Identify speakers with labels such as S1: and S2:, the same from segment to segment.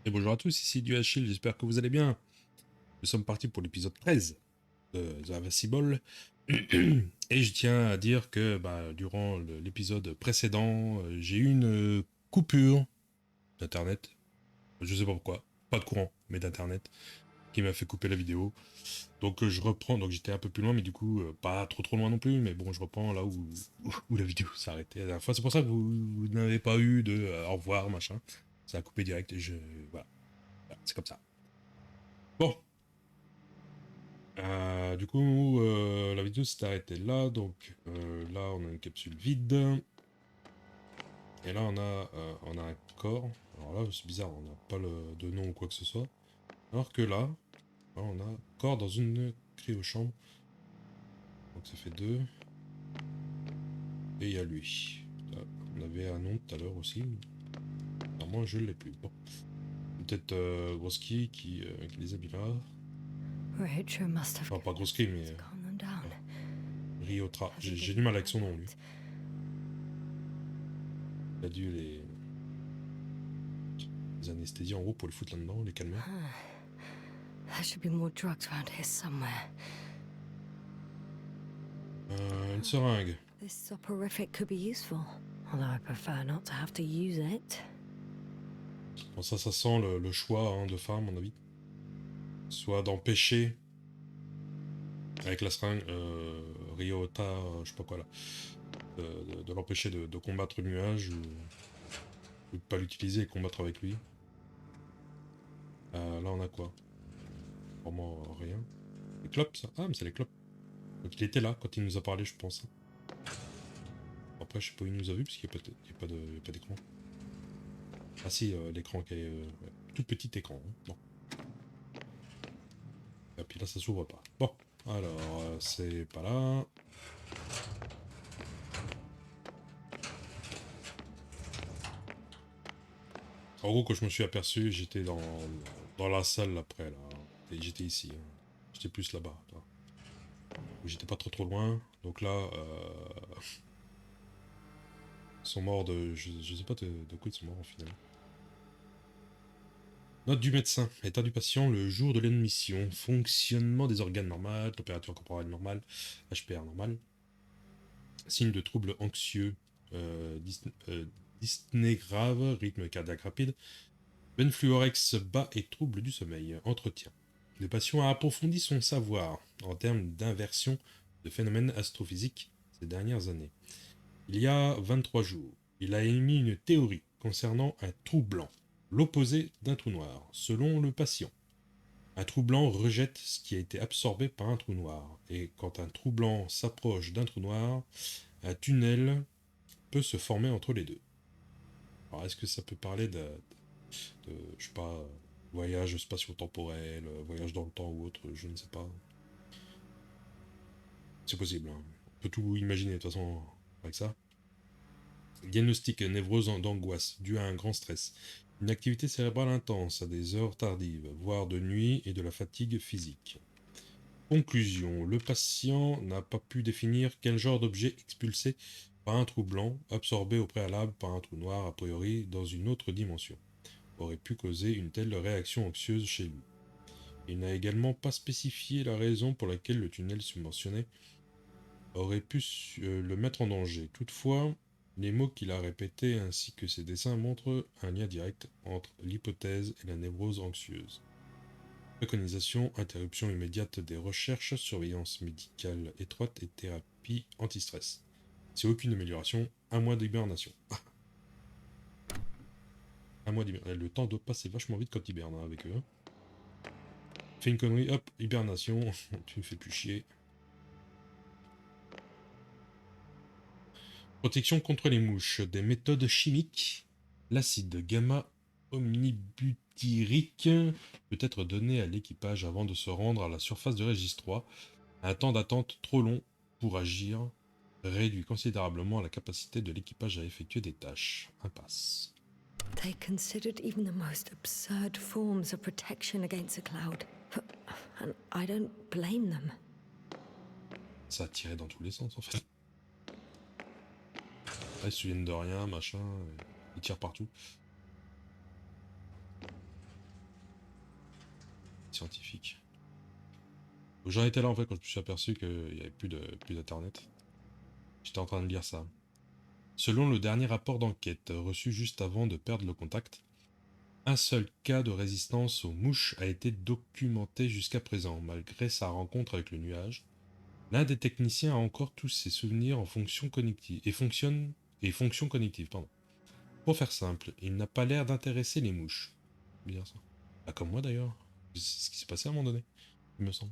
S1: Et bonjour à tous, ici dieuachille, j'espère que vous allez bien. Nous sommes partis pour l'épisode 13 de The Invincible. Et je tiens à dire que durant l'épisode précédent, j'ai eu une coupure d'internet. Je sais pas pourquoi, pas de courant, mais d'internet, qui m'a fait couper la vidéo. Donc je reprends, donc j'étais un peu plus loin, mais du coup, pas trop loin non plus, mais bon, je reprends là où la vidéo s'est arrêtée la dernière fois. C'est pour ça que vous n'avez pas eu de au revoir, machin. Ça a coupé direct et voilà, c'est comme ça. Bon, du coup, la vidéo s'est arrêtée là, donc là on a une capsule vide, et là on a un corps. Alors là c'est bizarre, on n'a pas de nom ou quoi que ce soit. Alors que là on a corps dans une cryochambre, donc ça fait deux, et il y a lui. Là, on avait un nom tout à l'heure aussi, normalement je l'ai plus. Bon, peut-être Groski qui les a mis là.
S2: Richard must have
S1: Enfin pas
S2: given
S1: Groski,
S2: them
S1: mais
S2: to calm them down.
S1: Riotra.
S2: Has he
S1: J'ai
S2: given
S1: du mal
S2: them
S1: avec
S2: like
S1: son nom lui.
S2: that?
S1: Il a dû les anesthésier en gros pour les foutre là-dedans, les calmer.
S2: There should be more drugs around here somewhere.
S1: Une seringue.
S2: This soporific could be useful, although I prefer not to have to use it.
S1: Bon, ça sent le choix hein, de fin, à mon avis. Soit d'empêcher, avec la seringue, Ryota, je sais pas quoi là, de l'empêcher de combattre le nuage, ou de pas l'utiliser et combattre avec lui. Là, on a quoi? Vraiment rien. Les clopes, ça? Ah, mais c'est les clopes. Donc il était là quand il nous a parlé, je pense. Après, je sais pas où il nous a vu, parce qu'il n'y a pas d'écran. Ah si, l'écran qui est... ouais, tout petit écran. Hein. Bon. Et puis là, ça s'ouvre pas. Bon, alors, c'est pas là. En gros, quand je me suis aperçu, j'étais dans la salle après, là. Et j'étais ici. Hein. J'étais plus là-bas. Là. J'étais pas trop loin. Donc là, ils sont morts de... Je sais pas de quoi ils sont morts, en final. Note du médecin. État du patient le jour de l'admission. Fonctionnement des organes normal. Température corporelle normale. HPR normal. Signes de troubles anxieux. Dyspnée grave. Rythme cardiaque rapide. Benfluorex bas et troubles du sommeil. Entretien. Le patient a approfondi son savoir en termes d'inversion de phénomènes astrophysiques ces dernières années. Il y a 23 jours, il a émis une théorie concernant un trou blanc, l'opposé d'un trou noir, selon le patient. Un trou blanc rejette ce qui a été absorbé par un trou noir, et quand un trou blanc s'approche d'un trou noir, un tunnel peut se former entre les deux. Alors est-ce que ça peut parler je sais pas, voyage spatio-temporel, voyage dans le temps ou autre, je ne sais pas. C'est possible, hein. On peut tout imaginer de toute façon avec ça. Diagnostic névrose d'angoisse due à un grand stress. Une activité cérébrale intense à des heures tardives, voire de nuit et de la fatigue physique. Conclusion. Le patient n'a pas pu définir quel genre d'objet expulsé par un trou blanc, absorbé au préalable par un trou noir a priori dans une autre dimension, aurait pu causer une telle réaction anxieuse chez lui. Il n'a également pas spécifié la raison pour laquelle le tunnel subventionné aurait pu le mettre en danger. Toutefois, les mots qu'il a répétés ainsi que ses dessins montrent un lien direct entre l'hypothèse et la névrose anxieuse. Préconisation, interruption immédiate des recherches, surveillance médicale étroite et thérapie anti-stress. C'est aucune amélioration, un mois d'hibernation. Un mois d'hibernation. Le temps doit passer vachement vite quand hiberne hein, avec eux. Hein. Fais une connerie, hop, hibernation, tu me fais plus chier. Protection contre les mouches, des méthodes chimiques. L'acide gamma omnibutyrique peut être donné à l'équipage avant de se rendre à la surface de Régis 3. Un temps d'attente trop long pour agir réduit considérablement la capacité de l'équipage à effectuer des tâches. Impasse.
S2: They considered even the most absurd forms of protection against a cloud. And I don't blame them.
S1: Ça a tiré dans tous les sens en fait. Là, ils se souviennent de rien, machin, ils tirent partout. Scientifique. J'en étais là en fait quand je me suis aperçu qu'il n'y avait plus d'internet. J'étais en train de lire ça. Selon le dernier rapport d'enquête reçu juste avant de perdre le contact, un seul cas de résistance aux mouches a été documenté jusqu'à présent, malgré sa rencontre avec le nuage. L'un des techniciens a encore tous ses souvenirs en fonction cognitive fonction cognitive, pardon. Pour faire simple, il n'a pas l'air d'intéresser les mouches. Bizarre ça. Ah, comme moi d'ailleurs. C'est ce qui s'est passé à un moment donné, il me semble.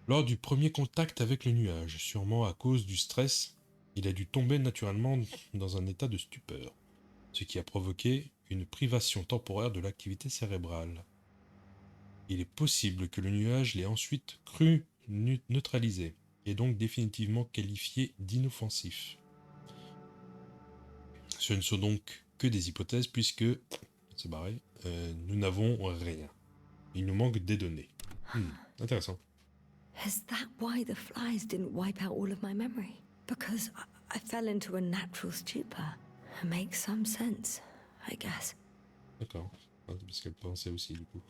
S1: Lors du premier contact avec le nuage, sûrement à cause du stress, il a dû tomber naturellement dans un état de stupeur, ce qui a provoqué une privation temporaire de l'activité cérébrale. Il est possible que le nuage l'ait ensuite cru neutralisé, et donc définitivement qualifié d'inoffensif. Ce ne sont donc que des hypothèses puisque, c'est barré, nous n'avons rien. Il nous manque des données. Intéressant.
S2: Is that why the flies didn't wipe out all of my memory? Because I fell into a natural stupor. It makes some sense, I guess.
S1: D'accord. Ah, c'est parce qu'elle pensait aussi, du coup.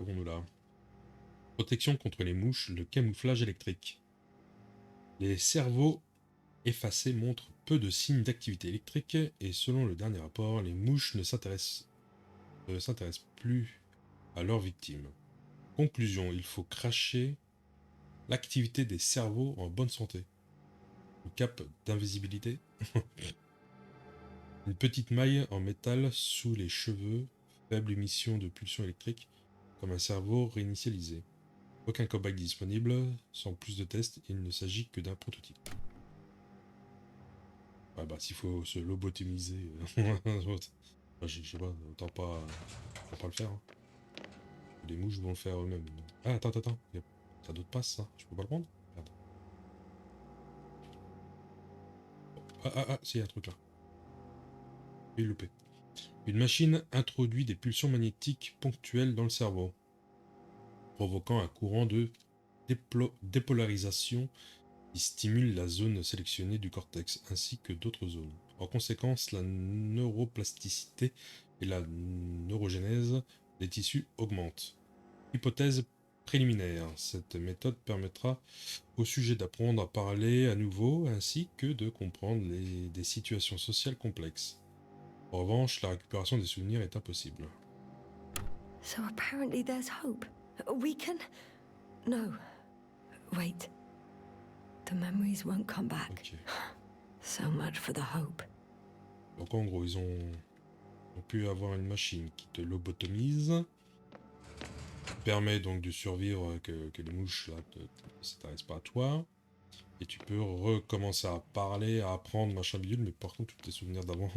S1: Avons-nous là? Protection contre les mouches, le camouflage électrique. Les cerveaux effacés montrent peu de signes d'activité électrique et selon le dernier rapport, les mouches ne s'intéressent plus à leurs victimes. Conclusion, il faut cracher l'activité des cerveaux en bonne santé. Le cap d'invisibilité. Une petite maille en métal sous les cheveux, faible émission de pulsions électriques, comme un cerveau réinitialisé. Aucun cobaye disponible, sans plus de tests, il ne s'agit que d'un prototype. Ah bah s'il faut se lobotomiser, je sais pas, autant pas le faire. Hein. Les mouches vont le faire eux-mêmes. Ah attends, t'as d'autres passes ça, je peux pas le prendre? Merde. Si, y a un truc là. Il loupé. Une machine introduit des pulsions magnétiques ponctuelles dans le cerveau, provoquant un courant de dépolarisation qui stimule la zone sélectionnée du cortex, ainsi que d'autres zones. En conséquence, la neuroplasticité et la neurogénèse des tissus augmentent. Hypothèse préliminaire, cette méthode permettra au sujet d'apprendre à parler à nouveau, ainsi que de comprendre des situations sociales complexes. En revanche, la récupération des souvenirs est impossible.
S2: So apparently there's hope. We can... No. Wait. The memories won't come back.
S1: Okay.
S2: So much for the hope.
S1: Donc en gros, ils ont pu avoir une machine qui te lobotomise, permet donc de survivre, que les mouches là ne s'intéressent pas à toi, et tu peux recommencer à parler, à apprendre, machin bidule, mais par contre tous tes souvenirs d'avant,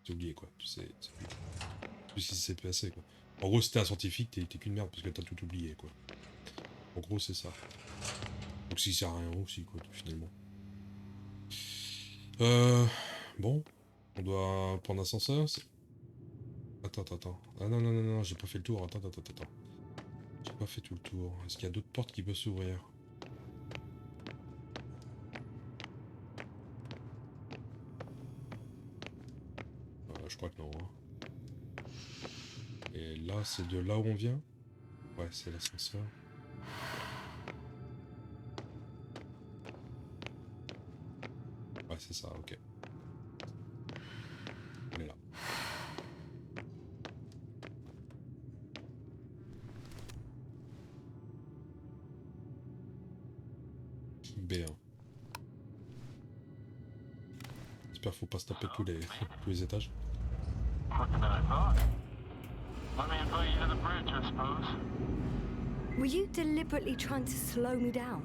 S1: c'est oublié quoi, tu sais plus si c'est passé quoi. En gros, si t'es un scientifique, t'es qu'une merde parce que t'as tout oublié quoi. En gros, c'est ça. Donc ça sert à rien aussi quoi, finalement. Bon, on doit prendre l'ascenseur. Attends. Ah non, j'ai pas fait le tour. Attends. J'ai pas fait tout le tour. Est-ce qu'il y a d'autres portes qui peuvent s'ouvrir? Je crois que non. Hein. Et là, c'est de là où on vient? Ouais, c'est l'ascenseur. Ouais, c'est ça, ok. On est là. B1. J'espère qu'il faut pas se taper tous les étages.
S2: Were you deliberately trying to slow me down?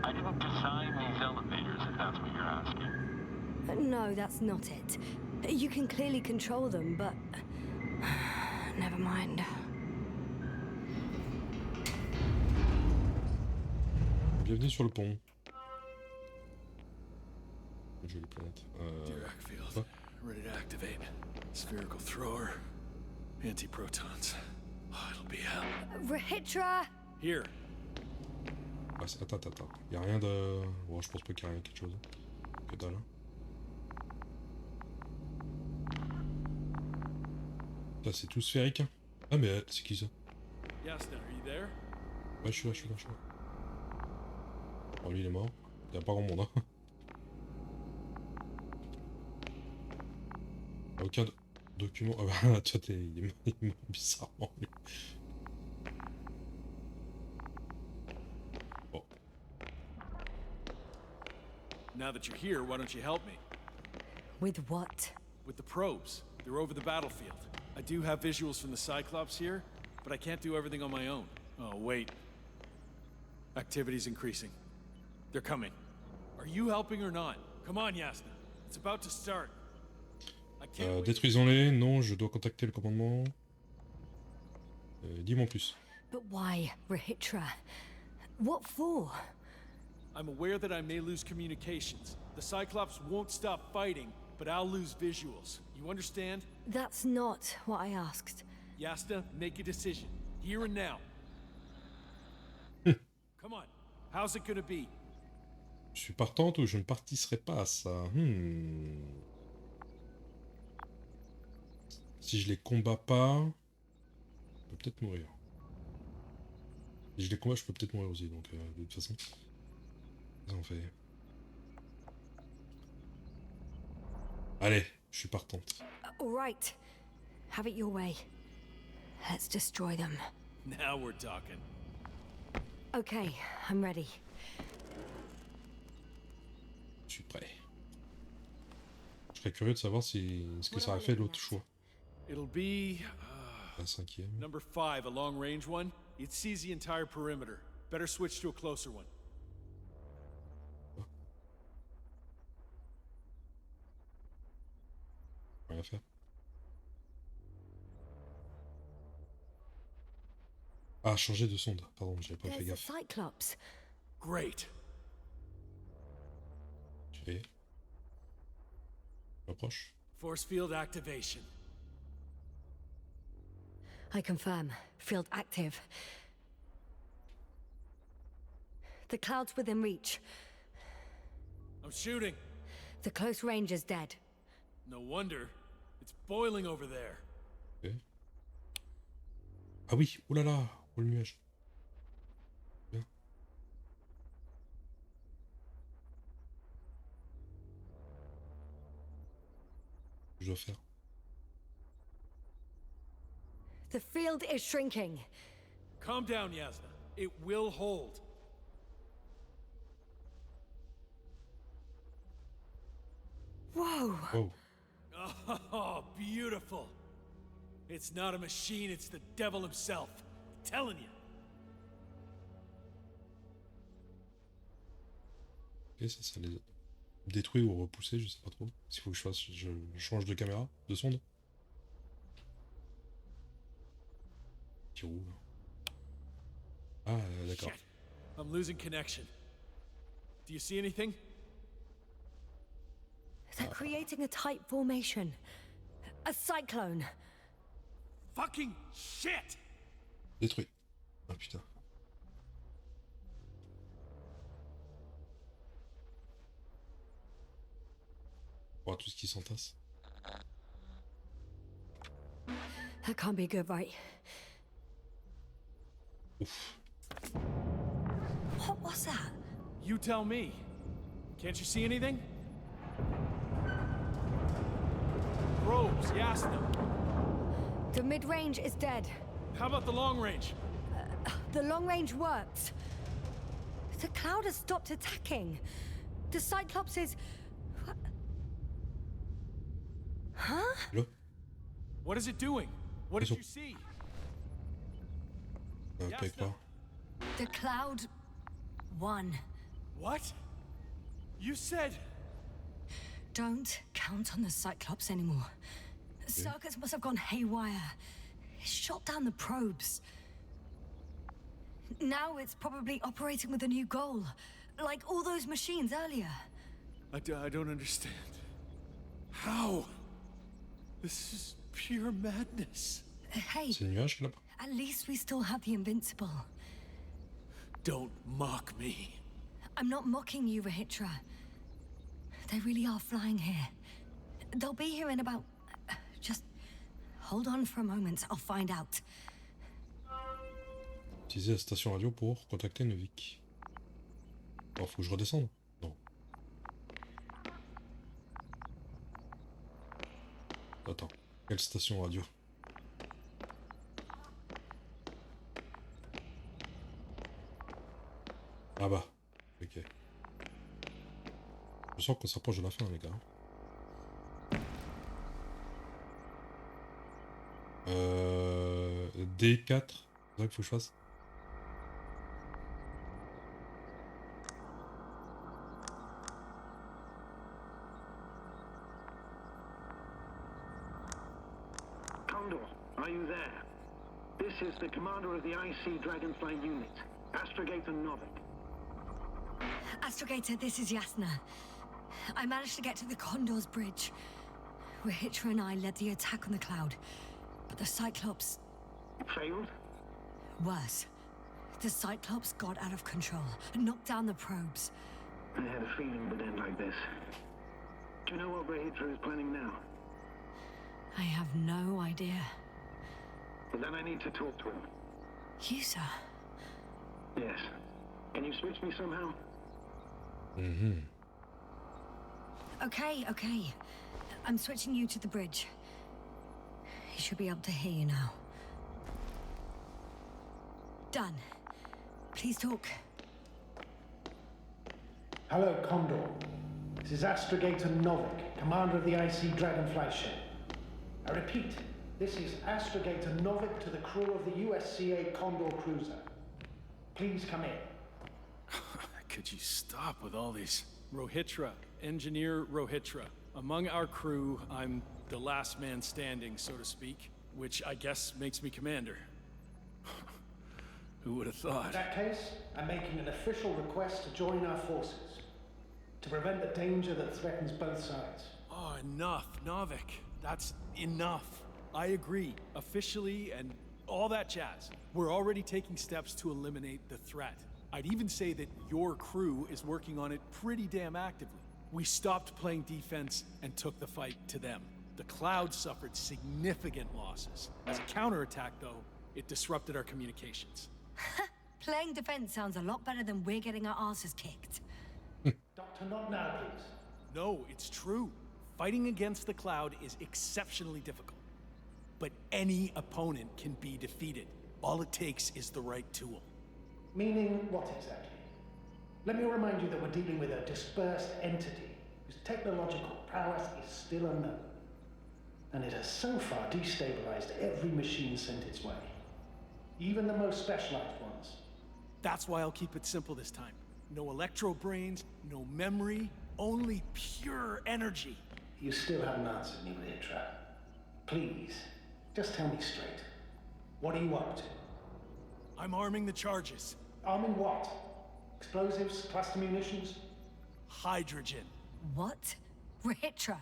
S3: I didn't design these elevators, if that's what you're asking.
S2: No, that's not it. You can clearly control them, but... Never mind.
S1: Bienvenue sur le pont. Jolie planète.
S4: Quoi? Ready to activate. Spherical thrower. Anti-protons. Oh, it'll be hell.
S2: Rahitra!
S4: Here.
S1: Ah, attends. Y'a rien de... Bon, je pense pas qu'il y a rien quelque chose. Que dalle. Ça, c'est tout sphérique. Ah mais c'est qui ça?
S4: Yasna, are you there?
S1: Ouais, je suis là. Bon, lui il est mort. Il y a pas grand monde, hein. Aucun document. Ah bah, tu vois, il est mort bizarrement, lui. Bon.
S4: Now that you're here, why don't you help me?
S2: With what?
S4: With the probes. They're over the battlefield. I do have visuals from the Cyclops here, but I can't do everything on my own. Oh, wait. Activity's increasing. They're coming. Are you helping or not? Come on, Yasna. It's about to start. I can't wait.
S1: Détruisons-les. Non, je dois contacter le commandement. Dis-moi en plus.
S2: But why, Rahitra? What for?
S4: I'm aware that I may lose communications. The Cyclops won't stop fighting, but I'll lose visuals. You understand?
S2: That's not what I asked.
S4: Yasna, make a decision. Here and now. Come on. How's it gonna be?
S1: Je suis partante ou je ne participerai pas à ça. Si je les combats pas, je peux peut-être mourir. Si je les combats, je peux peut-être mourir aussi, donc de toute façon. Ça en fait. Allez, je suis partante.
S2: All right. Have it your way. Let's destroy them.
S4: Now we're talking.
S2: Okay, I'm ready.
S1: Je suis prêt. Je serais curieux de savoir ce que ça aurait fait l'autre choix.
S4: It'll be
S1: La 5e.
S4: number 5, a long-range one. It sees the entire perimeter. Better switch to a closer one.
S1: Rien à faire. Ah, changer de sonde. Pardon, j'avais pas fait
S2: There's the
S1: gaffe.
S2: Cyclops.
S4: Great.
S1: Ok. Je m'approche.
S4: Force field activation.
S2: I confirm. Field active. The cloud's within reach.
S4: I'm shooting.
S2: The close range is dead.
S4: No wonder. It's boiling over there.
S1: Ok. Ah oui, oulala, oh le nuage. Bien. Je dois faire.
S2: The field is shrinking.
S4: Calm down, Yasna. It will hold.
S2: Whoa!
S1: Oh,
S4: Oh, beautiful. It's not a machine, it's the devil himself. I'm telling you.
S1: ok, ça les détruit ou repousser, je sais pas trop. S'il faut que je change de caméra, de sonde. Qui roule. Ah, d'accord.
S4: Shit. I'm losing connection. Do you see anything?
S2: They're creating a tight formation. A cyclone.
S4: Fucking shit!
S1: Détruit. Ah putain. Oh, tout ce qui s'entasse.
S2: That can't be good, right?
S1: Ouf.
S2: What was that?
S4: You tell me. Can't you see anything? Probes, Yasna.
S2: The mid-range is dead.
S4: How about the long range?
S2: The long range works. The cloud has stopped attacking. The Cyclops is... What? Huh?
S1: Là.
S4: What is it doing? What did
S1: Ils ont-
S4: you see?
S1: Quelque part.
S2: The cloud won.
S4: What? You said...
S2: Don't count on the Cyclops anymore. Circuits must have gone haywire. It shot down the probes. Now it's probably operating with a new goal. Like all those machines earlier.
S4: I don't understand. How? This is pure madness.
S2: Hey,
S1: C'est le nuage là-bas.
S2: at least we still have the Invincible.
S4: Don't mock me.
S2: I'm not mocking you, Rahitra. They really are flying here. They'll be here in about... just Hold on for a moment, I'll find out.
S1: Utiliser la station radio pour contacter Novik. Alors, faut que je redescende? Non. Attends, quelle station radio? Ah bah, ok. Je sens qu'on s'approche de la fin, les gars. D4, c'est ça qu'il faut que je fasse?
S5: Condor, are you there? This is the commander of the IC Dragonfly unit, Astrogator Novik.
S2: Astrogator, this is Yasna. I managed to get to the Condor's bridge. Rahitra and I led the attack on the cloud, but the Cyclops...
S5: Failed?
S2: Worse. The Cyclops got out of control and knocked down the probes.
S5: I had a feeling it would end like this. Do you know what Rahitra is planning now?
S2: I have no idea.
S5: Well, then I need to talk to him.
S2: You, sir?
S5: Yes. Can you switch me somehow?
S1: Mm-hmm.
S2: Okay. I'm switching you to the bridge. He should be able to hear you now. Done. Please talk.
S6: Hello, Condor. This is Astrogator Novik, commander of the IC Dragonfly ship. I repeat, this is Astrogator Novik to the crew of the USCA Condor cruiser. Please come in.
S4: Could you stop with all these? Rohitra, Engineer Rohitra. Among our crew, I'm the last man standing, so to speak, which I guess makes me commander. Who would have thought?
S6: In that case, I'm making an official request to join our forces to prevent the danger that threatens both sides.
S4: Oh, enough, Novik. That's enough. I agree, officially and all that jazz. We're already taking steps to eliminate the threat. I'd even say that your crew is working on it pretty damn actively. We stopped playing defense and took the fight to them. The Cloud suffered significant losses. As a counterattack, though, it disrupted our communications.
S2: Playing defense sounds a lot better than we're getting our asses kicked.
S6: Doctor, not now, please.
S4: No, it's true. Fighting against the Cloud is exceptionally difficult. But any opponent can be defeated. All it takes is the right tool.
S6: Meaning what exactly? Let me remind you that we're dealing with a dispersed entity whose technological prowess is still unknown. And it has so far destabilized every machine sent its way. Even the most specialized ones.
S4: That's why I'll keep it simple this time. No electro brains, no memory, only pure energy.
S6: You still haven't answered me, Rahitra. Please, just tell me straight. What are you up to?
S4: I'm arming the charges.
S6: Arming what? Explosives, cluster munitions?
S4: Hydrogen.
S2: What? Rahitra?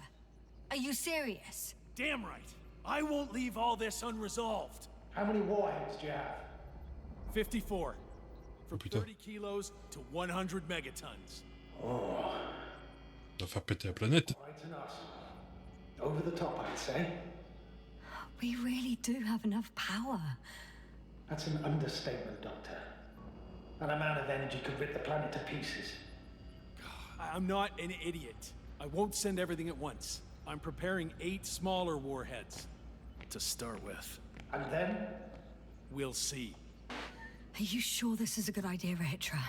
S2: Are you serious?
S4: Damn right. I won't leave all this unresolved.
S6: How many warheads do you have?
S4: 54. From
S1: putain.
S4: 30 kilos to 100 megatons.
S6: Oh,
S1: On va faire péter la planète.
S6: quite an arsenal. Over the top, I'd say.
S2: We really do have enough power.
S6: That's an understatement, Doctor. That amount of energy could rip the planet to pieces.
S4: I'm not an idiot. I won't send everything at once. I'm preparing 8 smaller warheads. To start with.
S6: And then?
S4: We'll see.
S2: Are you sure this is a good idea, Rahitra?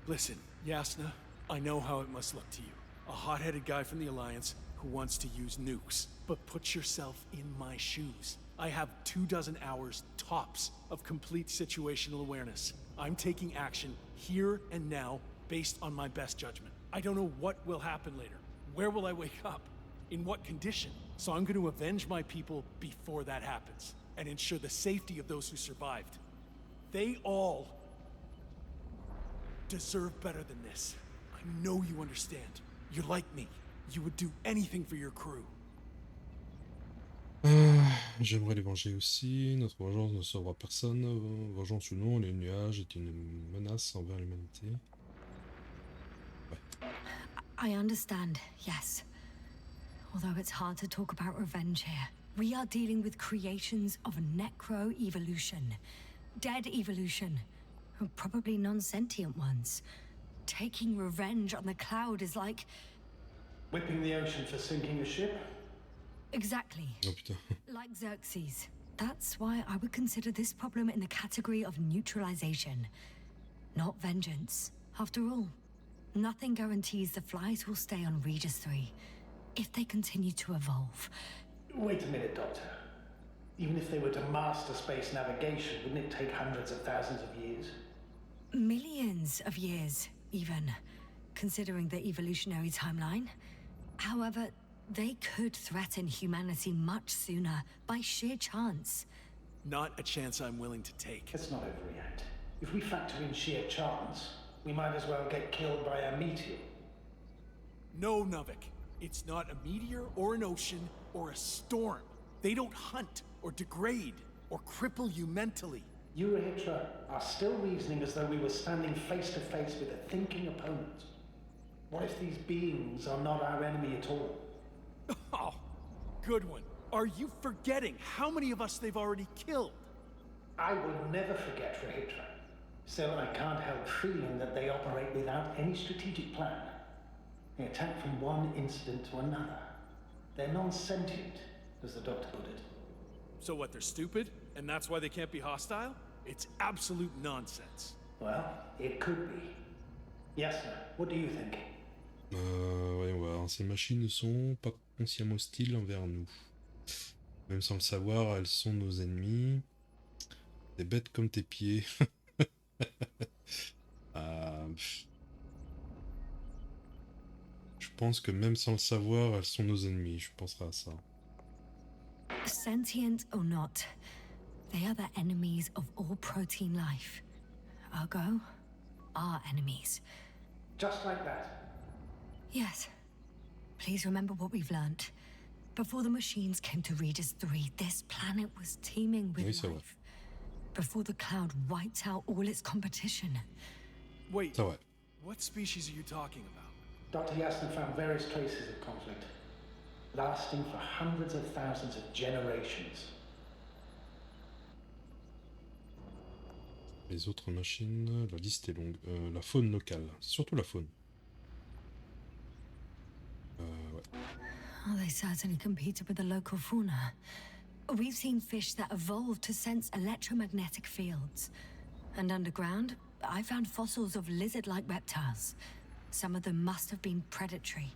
S4: Listen, Yasna, I know how it must look to you. A hot-headed guy from the Alliance who wants to use nukes. But put yourself in my shoes. I have 24 hours tops of complete situational awareness. I'm taking action here and now based on my best judgment. I don't know what will happen later. Where will I wake up? In what condition? So I'm going to avenge my people before that happens and ensure the safety of those who survived. They all deserve better than this. I know you understand. You're like me. You would do anything for your crew.
S1: J'aimerais les venger aussi. Notre vengeance ne sauvera personne. Vengeance ou non, les nuages est une menace envers l'humanité.
S2: I understand, yes. Although it's hard to talk about revenge here. We are dealing with creations of necro-evolution. Dead evolution. Probably non-sentient ones. Taking revenge on the cloud is like...
S6: Whipping the ocean for sinking a ship?
S2: Exactly.
S1: Oh putain.
S2: Like Xerxes. That's why I would consider this problem in the category of neutralization. Not vengeance. After all, nothing guarantees the flies will stay on Regis 3 if they continue to evolve.
S6: Wait a minute, Doctor. Even if they were to master space navigation, wouldn't it take hundreds of thousands of years?
S2: Millions of years, even, considering the evolutionary timeline. However, they could threaten humanity much sooner, by sheer chance.
S4: Not a chance I'm willing to take.
S6: Let's not overreact. If we factor in sheer chance, we might as well get killed by a meteor.
S4: No, Novik. It's not a meteor or an ocean or a storm. They don't hunt or degrade or cripple you mentally.
S6: You and Hitra are still reasoning as though we were standing face to face with a thinking opponent. What if these beings are not our enemy at all?
S4: Oh, good one. Are you forgetting how many of us they've already killed?
S6: I will never forget Rahitra. Still, I can't help feeling that they operate without any strategic plan. They attack from one incident to another. They're non-sentient, as the doctor put it.
S4: So what, they're stupid? And that's why they can't be hostile? It's absolute nonsense.
S6: Well, it could be. Yes, sir. What do you think?
S1: Voyons voir. Ces machines ne sont pas consciemment hostiles envers nous. Même sans le savoir, elles sont nos ennemis. Des bêtes comme tes pieds. Je pense que même sans le savoir, elles sont nos ennemis. Je penserai à ça.
S2: Sentient or not, they are the enemies of all protein life. Ergo, our enemies.
S6: Just like that.
S2: Yes. Please remember what we've learnt. Before the machines came to Regis 3, this planet was teeming with
S1: Oui, c'est vrai.
S2: life. Before the cloud wiped out all its competition.
S4: Wait,
S1: C'est vrai.
S4: what species are you talking about?
S6: Dr. Yasna found various traces of conflict, lasting for hundreds of thousands of generations.
S1: Les autres machines, la liste est longue. La faune locale, surtout la faune. Ouais.
S2: Oh, they certainly competed with the local fauna. We've seen fish that evolved to sense electromagnetic fields. And underground, I found fossils of lizard-like reptiles. Some of them must have been predatory.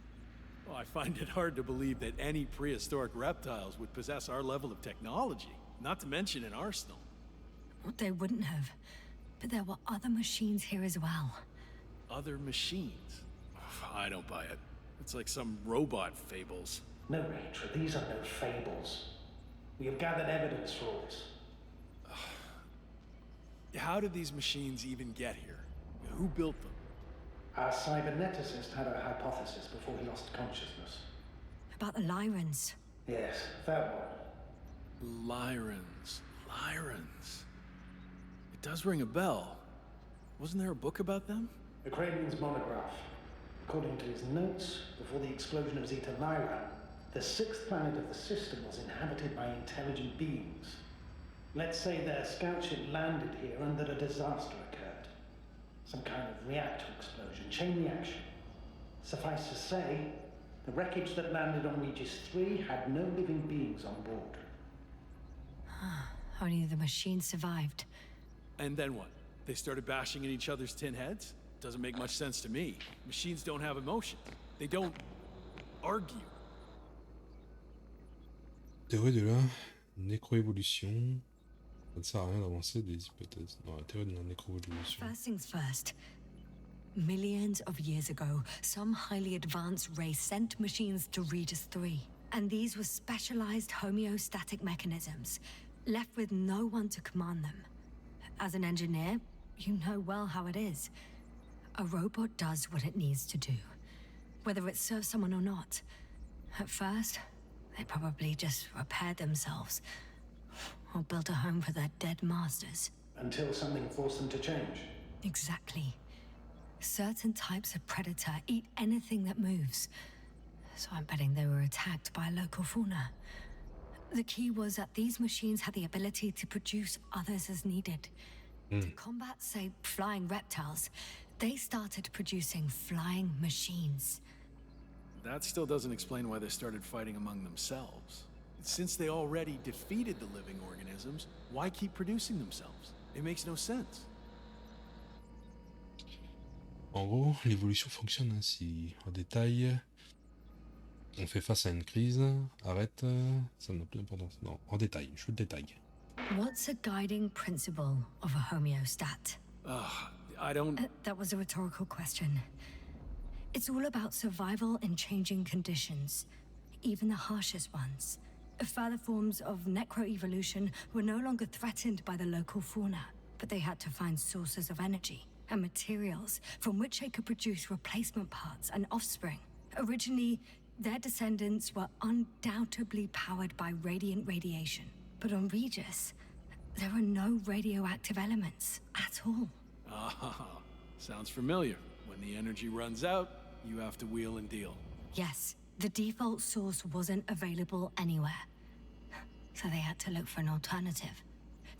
S4: Well, I find it hard to believe that any prehistoric reptiles would possess our level of technology, not to mention an arsenal.
S2: Well, they wouldn't have. But there were other machines here as well.
S4: Other machines? I don't buy it. It's like some robot fables.
S6: No, Rachel, these are no fables. We have gathered evidence for all this.
S4: How did these machines even get here? Who built them?
S6: Our cyberneticist had a hypothesis before he lost consciousness.
S2: About the Lyrans.
S6: Yes, that one.
S4: Lyrans. Lyrans. It does ring a bell. Wasn't there a book about them?
S6: The Craven's monograph. According to his notes, before the explosion of Zeta Lyra, the sixth planet of the system was inhabited by intelligent beings. Let's say their scout ship landed here and that a disaster occurred. Some kind of reactor explosion, chain reaction. Suffice to say, the wreckage that landed on Regis 3 had no living beings on board.
S2: Only the machines survived.
S4: And then what? They started bashing in each other's tin heads? Doesn't make much sense to me. Machines don't have emotions. They don't argue.
S1: Théorie de la nécroévolution. Ça ne sert à rien d'avancer des hypothèses. Non, la théorie de la nécroévolution.
S2: First things first. Millions of years ago, some highly advanced race sent machines to Regis 3. And these were specialized homeostatic mechanisms, left with no one to command them. As an engineer, you know well how it is. A robot does what it needs to do, whether it serves someone or not. At first, they probably just repaired themselves, or built a home for their dead masters.
S6: Until something forced them to change.
S2: Exactly. Certain types of predator eat anything that moves. So I'm betting they were attacked by local fauna. The key was that these machines had the ability to produce others as needed. To combat, say, flying reptiles, they started producing flying machines.
S4: That still doesn't explain why they started fighting among themselves. Since they already defeated the living organisms, why keep producing themselves? It makes no sense.
S1: En gros, l'évolution fonctionne ainsi. En détail, on fait face à une crise. Arrête, ça n'a plus d'importance. Non, en détail, je veux le détail.
S2: What's a guiding principle of a homeostat?
S4: I don't...
S2: That was a rhetorical question. It's all about survival in changing conditions, even the harshest ones. Further forms of necroevolution were no longer threatened by the local fauna, but they had to find sources of energy and materials from which they could produce replacement parts and offspring. Originally, their descendants were undoubtedly powered by radiant radiation. But on Regis, there are no radioactive elements at all.
S4: Ah, sounds familiar. When the energy runs out, you have to wheel and deal.
S2: Yes, the default source wasn't available anywhere. So they had to look for an alternative.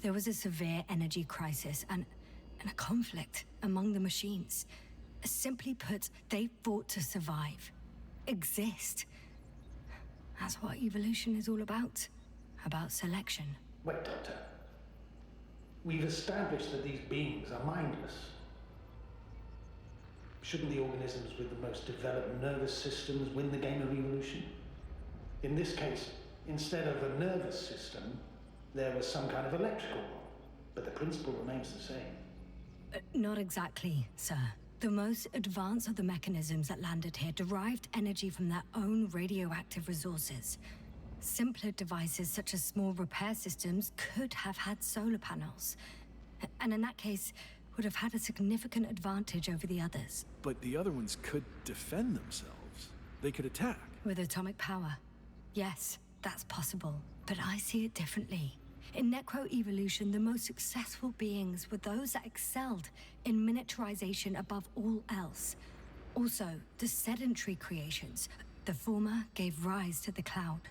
S2: There was a severe energy crisis and a conflict among the machines. Simply put, they fought to survive. Exist. That's what evolution is all about. About selection.
S6: Wait, Doctor. We've established that these beings are mindless. Shouldn't the organisms with the most developed nervous systems win the game of evolution? In this case, instead of a nervous system, there was some kind of electrical one. But the principle remains the same.
S2: Not exactly, sir. The most advanced of the mechanisms that landed here derived energy from their own radioactive resources. Simpler devices such as small repair systems could have had solar panels. And in that case, would have had a significant advantage over the others.
S4: But the other ones could defend themselves. They could attack.
S2: With atomic power. Yes, that's possible. But I see it differently. In necroevolution, the most successful beings were those that excelled in miniaturization above all else. Also, the sedentary creations. The former gave rise to the cloud,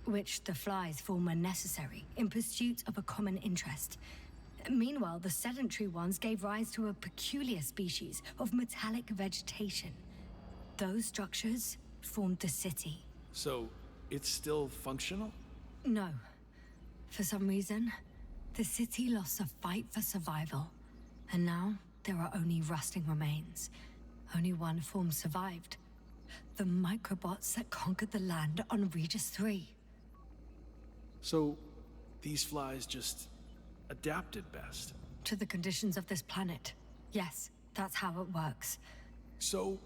S2: which the flies form when necessary, in pursuit of a common interest. Meanwhile, the sedentary ones gave rise to a peculiar species of metallic vegetation. Those structures formed the city.
S4: So, it's still functional?
S2: No. For some reason, the city lost a fight for survival. And now, there are only rusting remains. Only one form survived. The microbots that conquered the land on Regis 3.
S4: So, these flies just adapted best.
S2: To the conditions of this planet. Yes, that's how it works.
S4: So,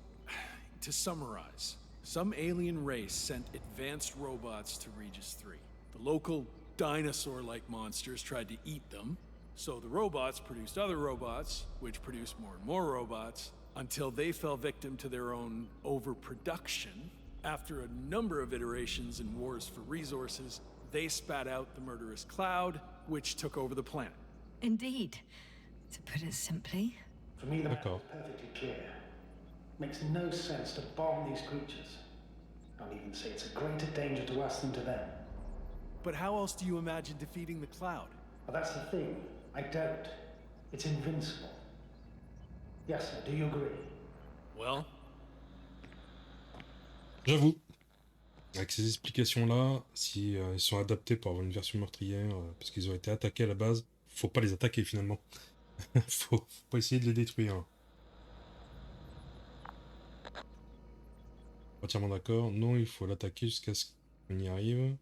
S4: to summarize, some alien race sent advanced robots to Regis 3. The local dinosaur-like monsters tried to eat them, so the robots produced other robots, which produced more and more robots, until they fell victim to their own overproduction. After a number of iterations and wars for resources, they spat out the murderous cloud, which took over the planet.
S2: Indeed. To put it simply.
S6: For me, the matter
S1: D'accord.
S6: is perfectly clear. Makes no sense to bomb these creatures. I'll even say it's a greater danger to us than to them.
S4: But how else do you imagine defeating the cloud?
S6: But that's the thing. I don't. It's invincible. Yes, sir. Do you agree?
S4: Well,
S1: J'avoue. Avec ces explications-là, si ils sont adaptés pour avoir une version meurtrière, parce qu'ils ont été attaqués à la base, faut pas les attaquer finalement. faut pas essayer de les détruire. Entièrement d'accord. Non, il faut l'attaquer jusqu'à ce qu'on y arrive.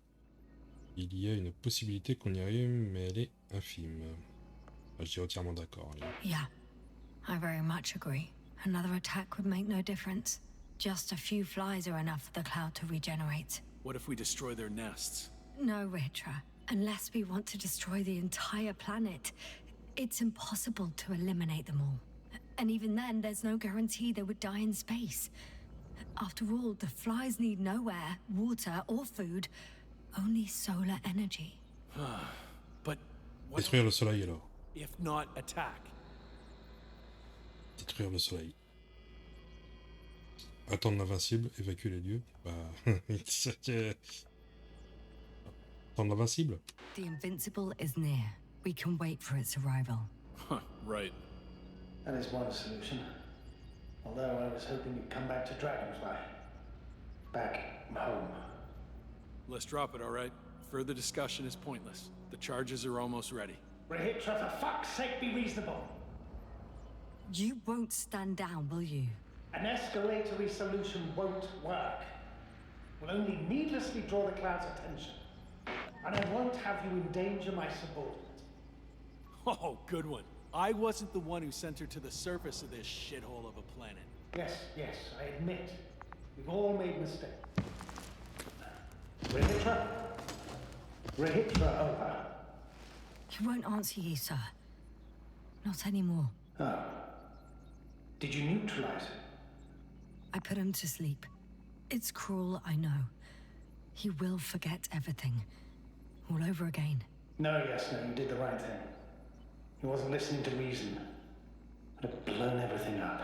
S1: Il y a une possibilité qu'on y arrive, mais elle est infime. Enfin, je dis entièrement d'accord. Allez.
S2: Yeah, I very much agree. Another attack would make no difference. Just a few flies are enough for the cloud to regenerate.
S4: what if we destroy their nests?
S2: No, Ritra. Unless we want to destroy the entire planet, it's impossible to eliminate them all. And even then, there's no guarantee they would die in space. After all, the flies need no air, water, or food, only solar energy.
S4: But what
S1: Détruire le soleil alors.
S4: if not attack?
S1: Détruire le soleil. Attendre l'invincible, évacuer les lieux. Bah... Attendre l'invincible.
S2: The Invincible is near. We can wait for its arrival.
S4: Huh, right.
S6: That is one solution. Although I was hoping you'd come back to Dragonfly. Back home.
S4: Let's drop it, all right? Further discussion is pointless. The charges are almost ready.
S6: Rahitra, for fuck's sake, be reasonable.
S2: You won't stand down, will you?
S6: An escalatory solution won't work. Will only needlessly draw the cloud's attention. And I won't have you endanger my subordinate.
S4: Oh, good one. I wasn't the one who sent her to the surface of this shithole of a planet.
S6: Yes, I admit. We've all made mistakes. Rahitra? Rahitra, over.
S2: He won't answer you, sir. Not anymore.
S6: Oh. Did you neutralize him?
S2: I put him to sleep. It's cruel, I know. He will forget everything. All over again.
S6: No, you did the right thing. He wasn't listening to reason. Would have blown everything up.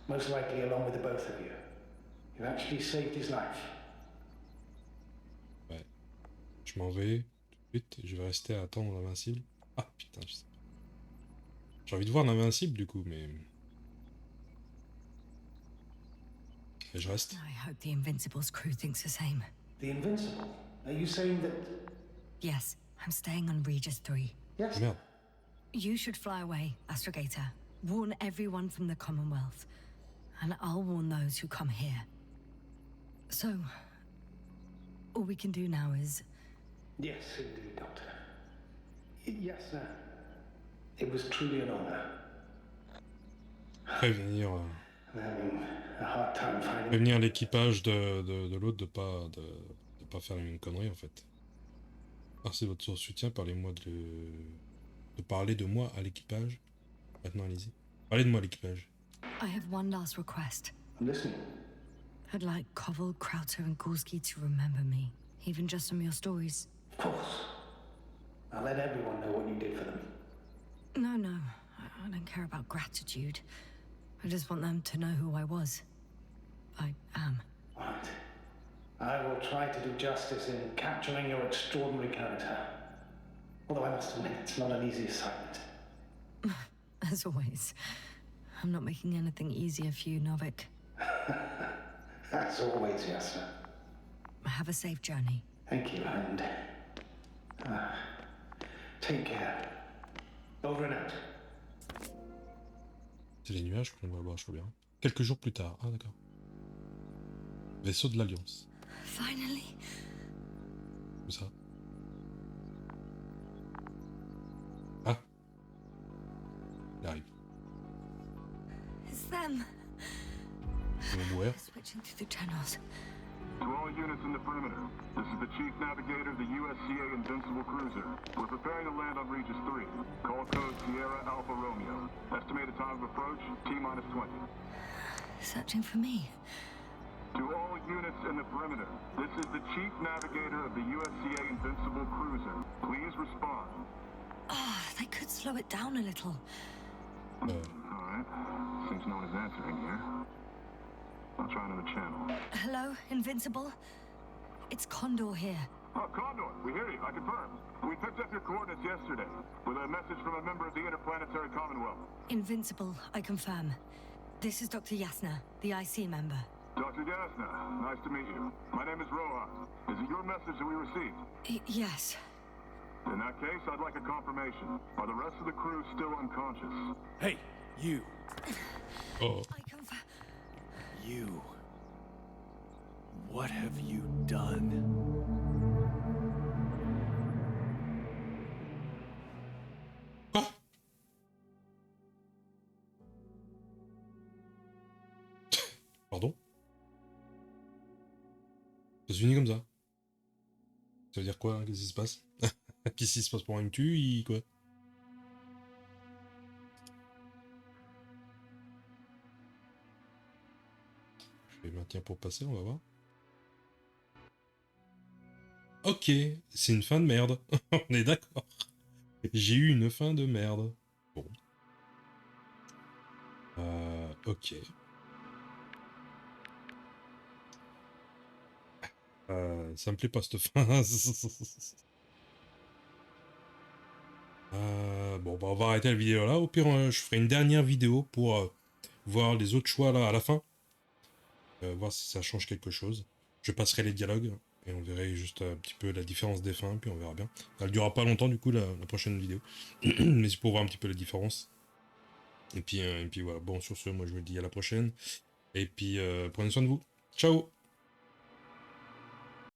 S6: Most likely along with the both of you. You actually saved his life.
S1: Ouais. Je m'en vais tout de suite. Je vais rester à attendre l'invincible. Ah putain, je sais pas. J'ai envie de voir l'invincible du coup, mais... Et je reste.
S2: I hope the Invincible's crew thinks the same.
S6: The Invincible? Are you saying that...
S2: Yes, I'm staying on Regis 3.
S6: Yes?
S1: Merde.
S2: You should fly away, Astrogator. Warn everyone from the Commonwealth. And I'll warn those who come here. So, all we can do now is...
S6: Yes, indeed, Doctor. Yes, sir. It was truly an honor.
S1: Prévenir,
S6: I'm having a hard time finding...
S1: prévenir l'équipage de l'autre de pas faire une connerie en fait. Merci de votre soutien, parlez-moi de parler de moi à l'équipage. Maintenant allez-y. Parlez de moi à l'équipage.
S2: I have one last request.
S6: I'm listening.
S2: I'd like Koval, Krauter, and Gulski to remember me. Even just from your stories.
S6: Of course. I'll let everyone know what you did for them.
S2: No. I don't care about gratitude. I just want them to know who I was. I am.
S6: Right. I will try to do justice in capturing your extraordinary character. Although I must admit, it's not an easy assignment.
S2: As always. I'm not making anything easier for you, Novik.
S6: As always, yes, sir.
S2: Have a safe journey.
S6: Thank you, and... take care. Over and out.
S1: C'est les nuages qu'on va voir, je vois bien. Quelques jours plus tard. Ah d'accord. Vaisseau de l'Alliance.
S2: Finally.
S1: Où ça? Ah. Il arrive.
S2: It's them.
S1: Ils vont mourir.
S2: Switching through the channels.
S7: To all units in the perimeter, this is the Chief Navigator of the USCA Invincible Cruiser. We're preparing to land on Regis 3. Call code Sierra Alpha Romeo. Estimated time of approach, T-minus 20.
S2: Searching for me.
S7: To all units in the perimeter, this is the Chief Navigator of the USCA Invincible Cruiser. Please respond.
S2: They could slow it down a little.
S7: Alright. Seems no one is answering here. I'll try another channel.
S2: Hello, Invincible? It's Condor here.
S7: Oh, Condor, we hear you. I confirm. We picked up your coordinates yesterday with a message from a member of the Interplanetary Commonwealth.
S2: Invincible, I confirm. This is Dr. Yasna, the IC member.
S7: Dr. Gasna, nice to meet you. My name is Rojas. Is it your message that we received?
S2: Yes.
S7: In that case, I'd like a confirmation. Are the rest of the crew still unconscious?
S4: Hey, you.
S1: Oh.
S2: I confirm.
S4: You. What have you done?
S1: Quoi? Pardon? Ça se finit comme ça. Ça veut dire quoi? Qu'est-ce qui se passe? Qu'est-ce qui se passe pour moi? Il me tue? Quoi? Je vais maintenir pour passer, on va voir. Ok, c'est une fin de merde. On est d'accord. J'ai eu une fin de merde. Bon. Ok. Ça me plaît pas cette fin. Bon, bah, on va arrêter la vidéo là. Au pire, je ferai une dernière vidéo pour voir les autres choix là à la fin. Voir si ça change quelque chose. Je passerai les dialogues et on verra juste un petit peu la différence des fins, puis on verra bien. Elle durera pas longtemps du coup la prochaine vidéo. Mais c'est pour voir un petit peu la différence. Et puis voilà, bon sur ce, moi je vous dis à la prochaine. Et puis prenez soin de vous. Ciao!